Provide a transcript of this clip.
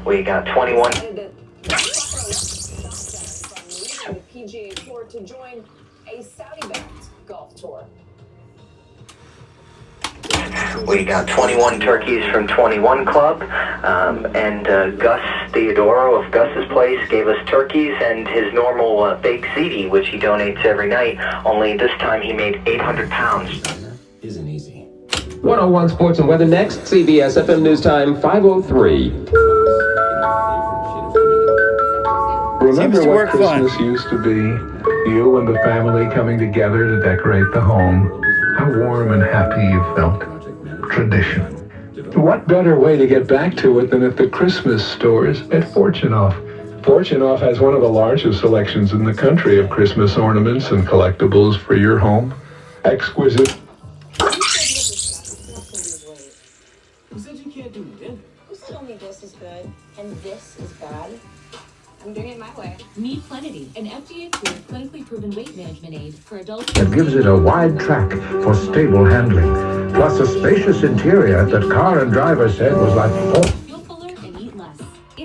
We got 21. The PGA Tour to join a Saudi-backed golf tour. We got 21 turkeys from 21 Club, and Gus Theodoro of Gus's Place gave us turkeys and his normal baked ziti, which he donates every night, only this time he made 800 pounds. Isn't easy. 101 Sports and Weather next. CBS FM News Time 5:03. Remember what work fine. Christmas used to be? You and the family coming together to decorate the home. How warm and happy you felt. Tradition. What better way to get back to it than at the Christmas stores at Fortunoff? Fortunoff has one of the largest selections in the country of Christmas ornaments and collectibles for your home. Exquisite. Who said you can't do dinner? Who said only this is good and this is bad? I'm doing it my way. Meet Plenity, an FDA-approved, clinically proven weight management aid for adults. That gives it a wide track for stable handling, plus a spacious interior that car and driver said was like